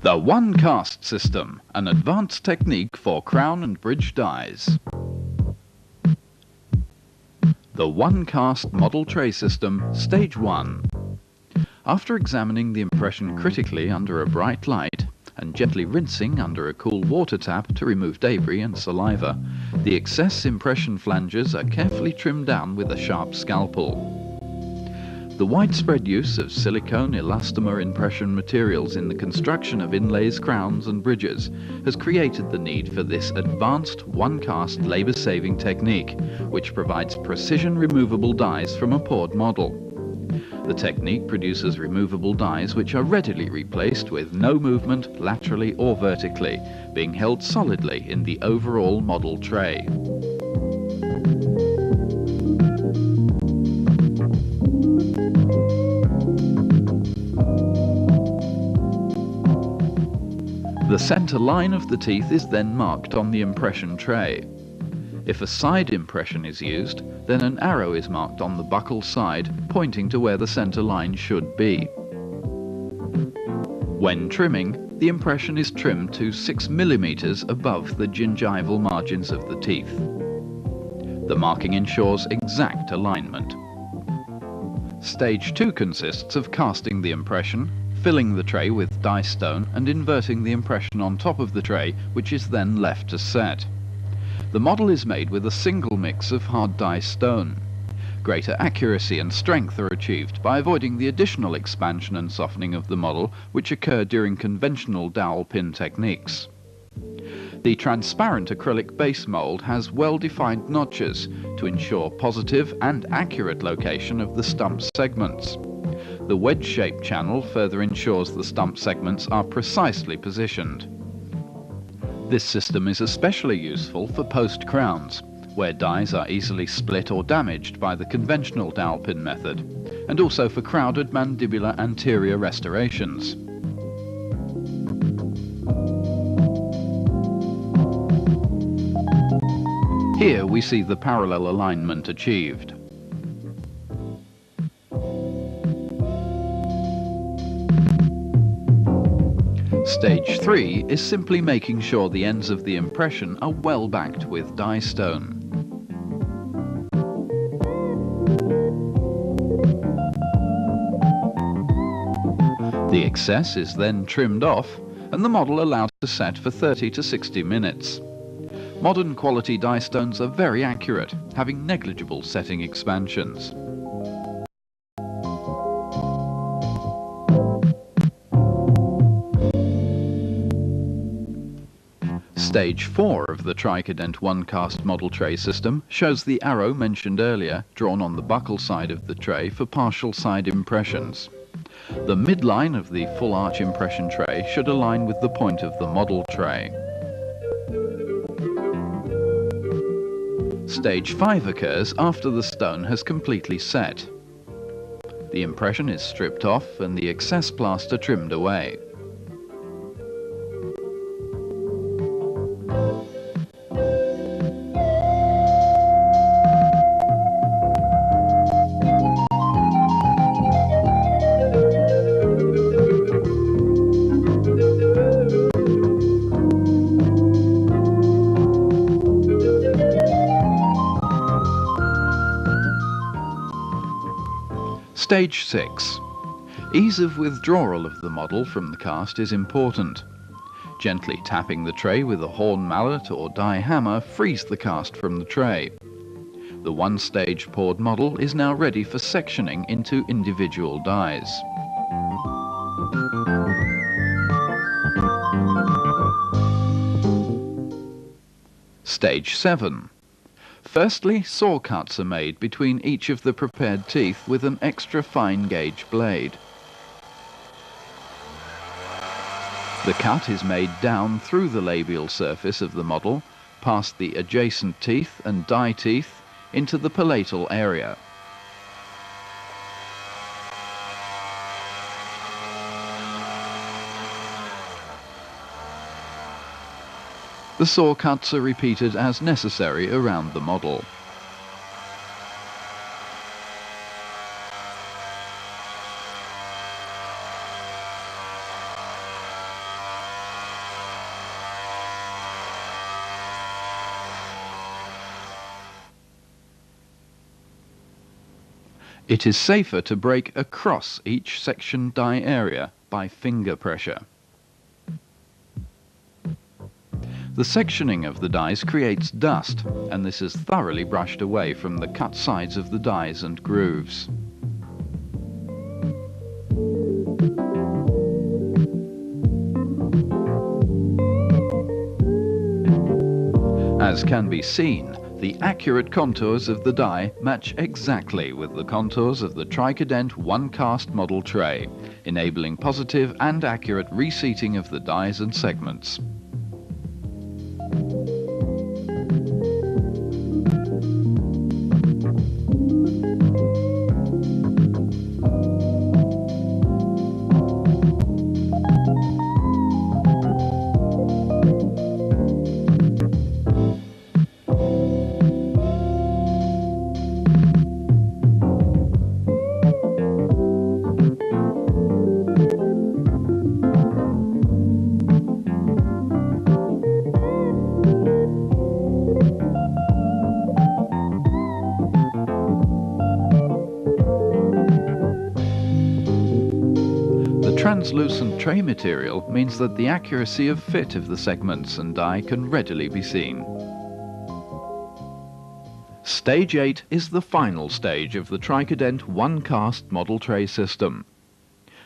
The one-cast system, an advanced technique for crown and bridge dies. The one-cast model tray system, Stage 1. After examining the impression critically under a bright light and gently rinsing under a cool water tap to remove debris and saliva, the excess impression flanges are carefully trimmed down with a sharp scalpel. The widespread use of silicone elastomer impression materials in the construction of inlays, crowns and bridges has created the need for this advanced one-cast labour-saving technique, which provides precision removable dies from a poured model. The technique produces removable dies which are readily replaced with no movement laterally or vertically, being held solidly in the overall model tray. The centre line of the teeth is then marked on the impression tray. If a side impression is used, then an arrow is marked on the buccal side, pointing to where the centre line should be. When trimming, the impression is trimmed to 6 mm above the gingival margins of the teeth. The marking ensures exact alignment. Stage 2 consists of casting the impression, filling the tray with die stone and inverting the impression on top of the tray, which is then left to set. The model is made with a single mix of hard die stone. Greater accuracy and strength are achieved by avoiding the additional expansion and softening of the model which occur during conventional dowel pin techniques. The transparent acrylic base mould has well-defined notches to ensure positive and accurate location of the stump segments. The wedge-shaped channel further ensures the stump segments are precisely positioned. This system is especially useful for post crowns, where dies are easily split or damaged by the conventional dowel pin method, and also for crowded mandibular anterior restorations. Here we see the parallel alignment achieved. Stage 3 is simply making sure the ends of the impression are well backed with die stone. The excess is then trimmed off and the model allowed to set for 30 to 60 minutes. Modern quality die stones are very accurate, having negligible setting expansions. Stage 4 of the Tricodent one-cast model tray system shows the arrow mentioned earlier drawn on the buccal side of the tray for partial side impressions. The midline of the full arch impression tray should align with the point of the model tray. Stage 5 occurs after the stone has completely set. The impression is stripped off and the excess plaster trimmed away. Stage 6. Ease of withdrawal of the model from the cast is important. Gently tapping the tray with a horn mallet or die hammer frees the cast from the tray. The one-stage poured model is now ready for sectioning into individual dies. Stage 7. Firstly, saw cuts are made between each of the prepared teeth with an extra fine gauge blade. The cut is made down through the labial surface of the model, past the adjacent teeth and die teeth, into the palatal area. The saw cuts are repeated as necessary around the model. It is safer to break across each section die area by finger pressure. The sectioning of the dies creates dust, and this is thoroughly brushed away from the cut sides of the dies and grooves. As can be seen, the accurate contours of the die match exactly with the contours of the Tricodent one-cast model tray, enabling positive and accurate reseating of the dies and segments. Translucent tray material means that the accuracy of fit of the segments and die can readily be seen. Stage 8 is the final stage of the Tricodent one-cast model tray system.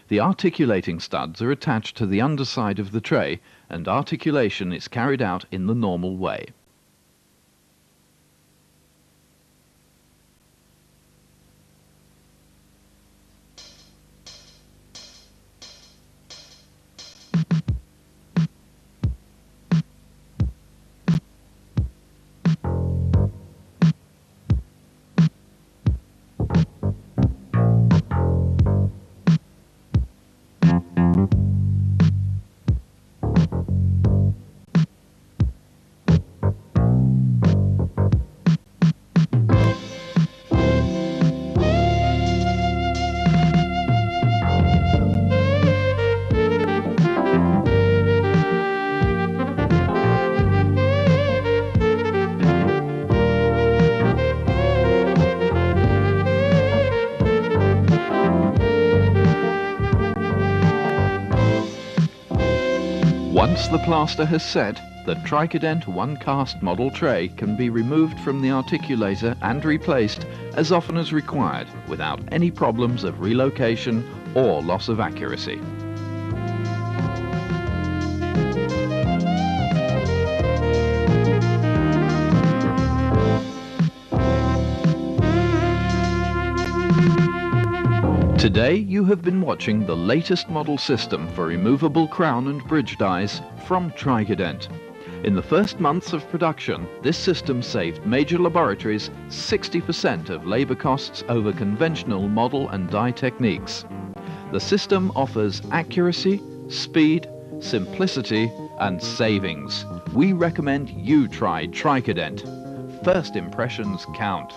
The articulating studs are attached to the underside of the tray, and articulation is carried out in the normal way. Once the plaster has set, the Tricodent one-cast model tray can be removed from the articulator and replaced as often as required without any problems of relocation or loss of accuracy. Today you have been watching the latest model system for removable crown and bridge dies from Tricodent. In the first months of production, this system saved major laboratories 60% of labour costs over conventional model and die techniques. The system offers accuracy, speed, simplicity and savings. We recommend you try Tricodent. First impressions count.